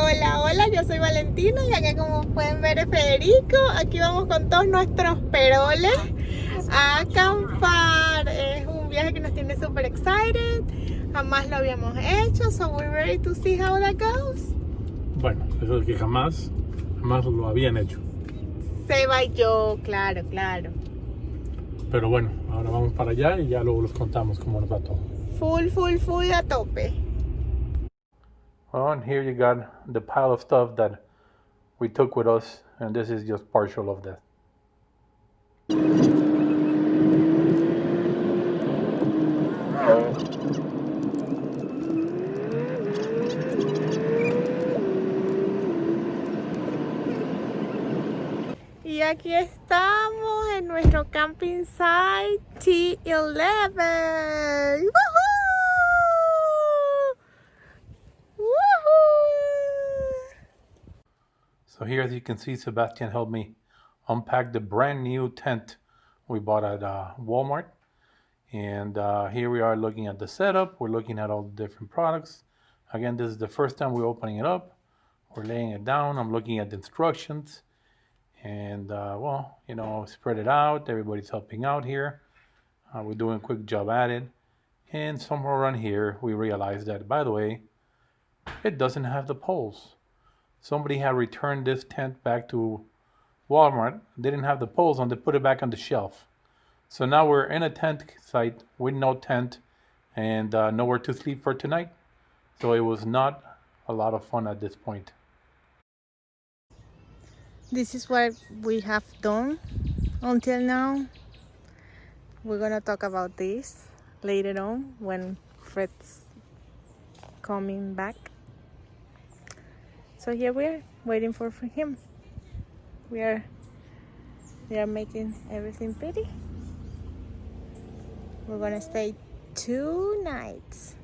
Hola, hola, yo soy Valentina y acá como pueden ver es Federico. Aquí vamos con todos nuestros peroles a acampar. Es un viaje que nos tiene super excited. Jamás lo habíamos hecho, so we're ready to see how that goes. Bueno, eso es que jamás lo habían hecho. Seba y yo, claro. Pero bueno, ahora vamos para allá y ya luego les contamos cómo nos va todo. Full a tope. Well, and here you got the pile of stuff that we took with us, and this is just partial of that. Y aquí estamos en nuestro camping site T11. ¡Woohoo! ¡Woohoo! So here, as you can see, Sebastian helped me unpack the brand new tent we bought at Walmart. And here we are looking at the setup. We're looking at all the different products. Again, this is the first time we're opening it up. We're laying it down. I'm looking at the instructions. And well, you know, spread it out. Everybody's helping out here. We're doing a quick job at it. And somewhere around here, we realized that, by the way, it doesn't have the poles. Somebody had returned this tent back to Walmart. They didn't have the poles on. They put it back on the shelf. So now we're in a tent site with no tent and nowhere to sleep for tonight. So it was not a lot of fun at this point. This is what we have done until now. We're gonna talk about this later on when Fred's coming back. So here we are waiting for him. We are making everything pretty. We're gonna stay 2 nights.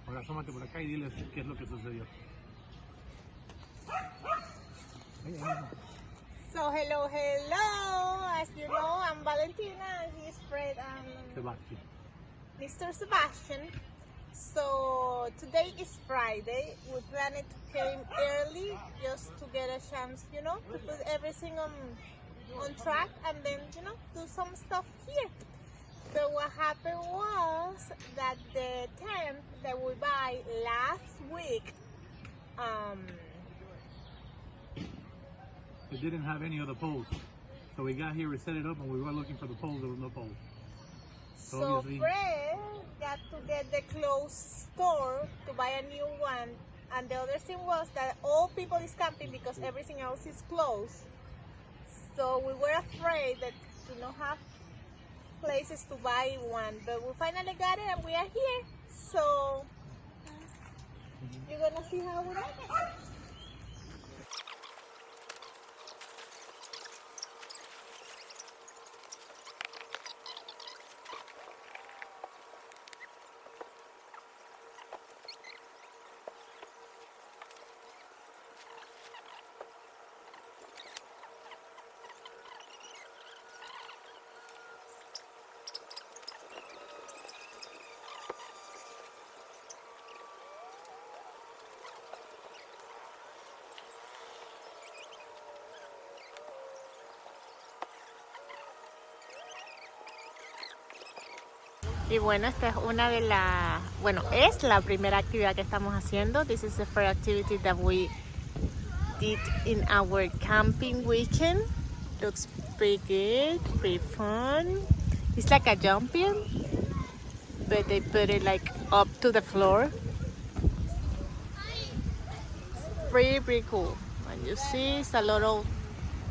Ahora asómate por acá y diles qué es lo que sucedió. So hello. As you know, I'm Valentina and he's Fred and Sebastian. Mr. Sebastian. So today is Friday. We planned to came early just to get a chance, you know, to put everything on track and then, you know, do some stuff here. So what happened was that the tent that we buy last week, It didn't have any of the poles. So we got here, we set it up, and we were looking for the poles. There was no poles. so Fred got to get the closed store to buy a new one. And the other thing was that all people is camping because everything else is closed. So we were afraid that we don't have places to buy one, but we finally got it and we are here. So you're gonna see how we like it. Y bueno, esta es una de las, es la primera actividad que estamos haciendo. This is the first activity that we did in our camping weekend. Looks pretty good, pretty fun. It's like a jumping, but they put it like up to the floor. Pretty cool. And you see it's a lot of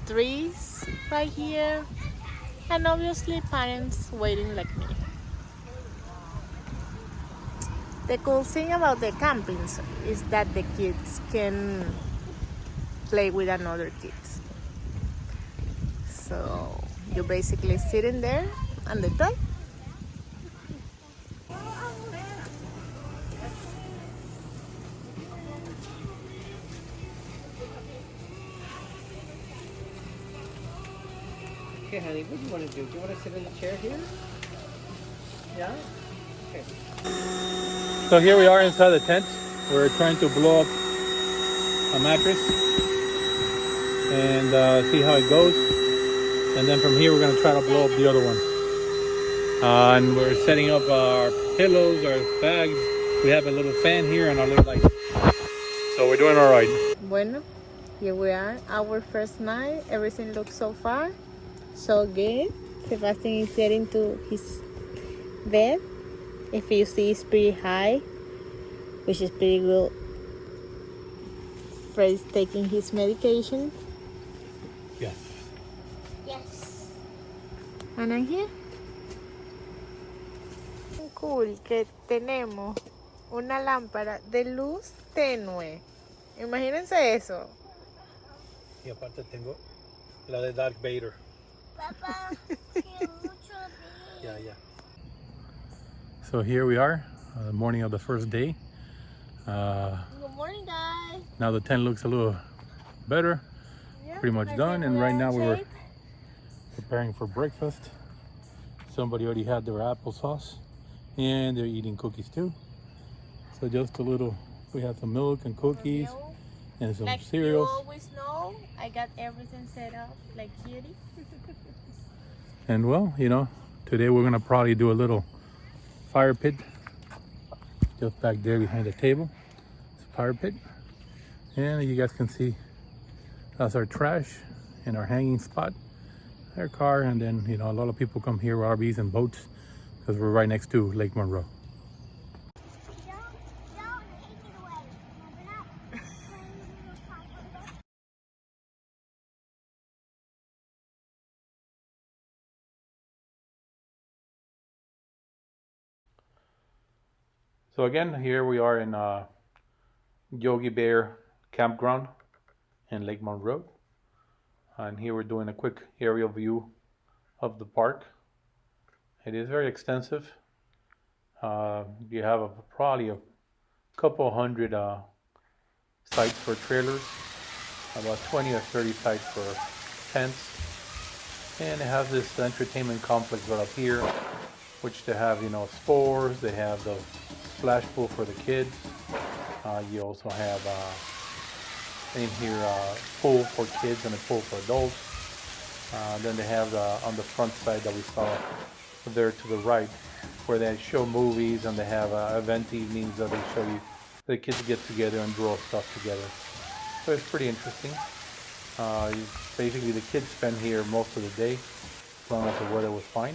trees right here. And obviously parents waiting like me. The cool thing about the campings is that the kids can play with another kids. So you basically sit in there and they play. Okay, honey, what do you want to do? Do you want to sit in the chair here? Yeah? Okay. So here we are inside the tent. We're trying to blow up a mattress and see how it goes. And then from here, we're gonna try to blow up the other one. And we're setting up our pillows, our bags. We have a little fan here and our little light. So we're doing all right. Bueno, here we are, our first night. Everything looks so far so good. Sebastian is getting to his bed. If you see, it's pretty high, which is pretty good. Fred is taking his medication. Yes. Yes. And I'm here. Cool que tenemos una lámpara de luz tenue. Imagínense eso. Y aparte tengo la de Darth Vader. Papá, quiero mucho de... Yeah. So here we are, the morning of the first day. Good morning, guys. Now the tent looks a little better, Yeah, pretty much I done. think And right we're now in we were shape. preparing for breakfast. Somebody already had their applesauce and they're eating cookies too. So just a little, we have some milk and cookies Milk. and some Like cereals. you always know, I got everything set up like kitty. And well, you know, today we're gonna probably do a little fire pit just back there behind the table. It's a fire pit. And you guys can see that's our trash and our hanging spot, our car. And then, you know, a lot of people come here with RVs and boats because we're right next to Lake Monroe. Don't take it away. We're not playing with your car. So again, here we are in Yogi Bear Campground in Lake Monroe. And here we're doing a quick aerial view of the park. It is very extensive. You have probably a couple hundred sites for trailers, about 20 or 30 sites for tents. And it has this entertainment complex right up here, which they have, you know, sports, they have the splash pool for the kids. You also have in here pool for kids and a pool for adults. Then they have on the front side that we saw there to the right, where they show movies and they have event evenings that they show you. The kids get together and draw stuff together. So it's pretty interesting. Basically, the kids spend here most of the day, as long as the weather was fine.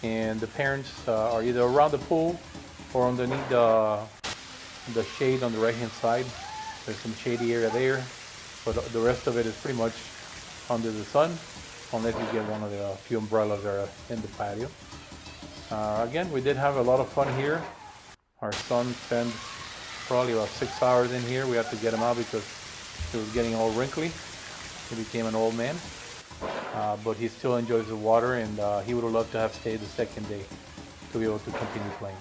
And the parents are either around the pool or underneath the shade on the right hand side. There's some shady area there, but the rest of it is pretty much under the sun, unless you get one of the few umbrellas that are in the patio. Again, we did have a lot of fun here. Our son spent probably about 6 hours in here. We had to get him out because he was getting all wrinkly. He became an old man, but he still enjoys the water, and he would have loved to have stayed the second day to be able to continue playing.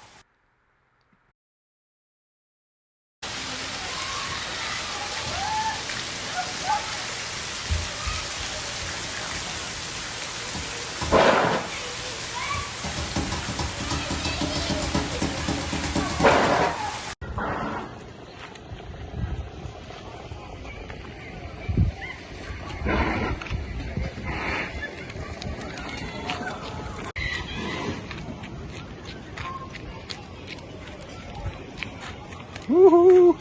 Woohoo!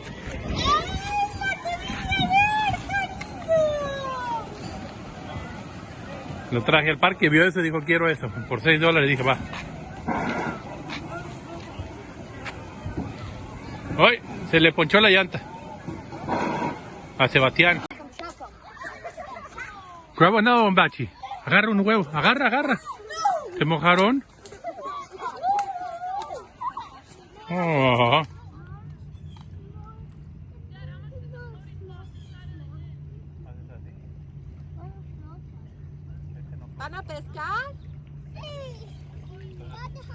Lo traje al parque, vio eso y dijo quiero eso. Por $6 dije va. ¡Ay! Se le ponchó la llanta a Sebastián. Grab another one, Bachi. Agarra un huevo. Agarra. ¿Se mojaron? Oh. ¿Van a pescar?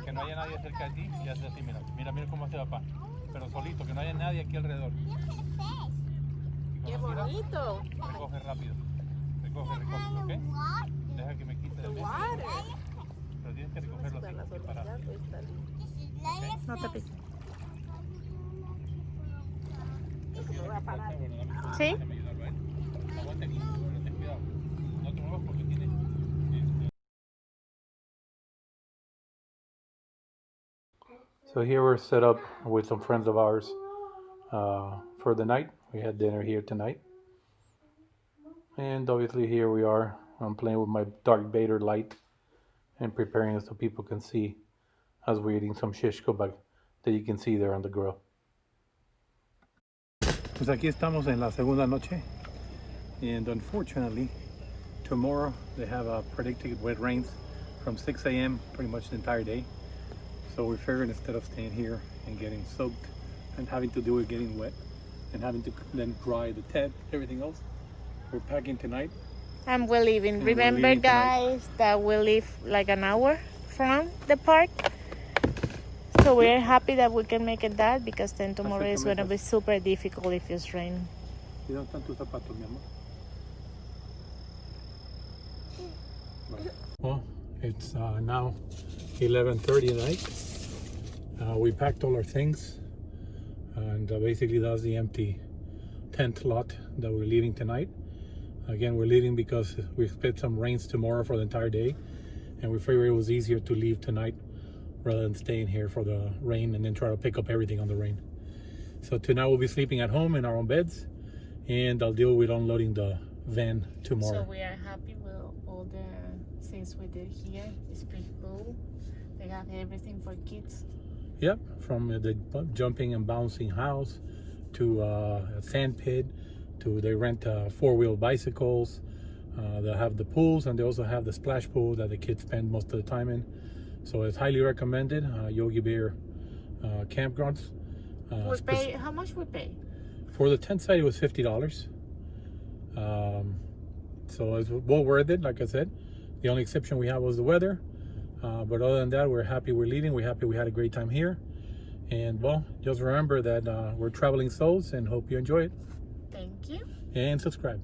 Que no haya nadie cerca de ti y haces así, mira cómo hace papá. Pero solito, que no haya nadie aquí alrededor. ¡Qué bonito! Recoge rápido. Recoge, ¿ok? Deja que me quite de medio. Pero tienes que recogerlo así, separado. No te piques. No va a parar. See? So here we're set up with some friends of ours for the night. We had dinner here tonight. And obviously here we are. I'm playing with my dark Vader light and preparing it so people can see as we're eating some shish kebab that you can see there on the grill. Pues aquí estamos en la segunda noche, and unfortunately tomorrow they have predicted wet rains from 6 a.m. pretty much the entire day. So we figured instead of staying here and getting soaked and having to do with getting wet and having to then dry the tent, everything else, we're packing tonight. And we're leaving. And we're Remember, leaving guys, that we live like an hour from the park. So we're happy that we can make it that, because then tomorrow is going to be super difficult if it's rain. ¿Dónde están tus zapatos, mi amor? Well, it's now 11:30 at night. We packed all our things, and basically that's the empty tent lot that we're leaving tonight. Again, we're leaving because we expect some rains tomorrow for the entire day, and we figured it was easier to leave tonight rather than staying here for the rain and then try to pick up everything on the rain. So tonight we'll be sleeping at home in our own beds, and I'll deal with unloading the van tomorrow. So we are happy with all the things we did here. It's pretty cool. They have everything for kids. Yep, from the jumping and bouncing house to a sand pit, to they rent 4-wheel bicycles. They have the pools, and they also have the splash pool that the kids spend most of the time in. So it's highly recommended. Yogi Bear campgrounds. How much we pay? For the tent site, it was $50. So it's well worth it, like I said. The only exception we had was the weather. But other than that, we're happy we're leaving. We're happy we had a great time here. And well, just remember that we're Traveling Souls, and hope you enjoy it. Thank you. And subscribe.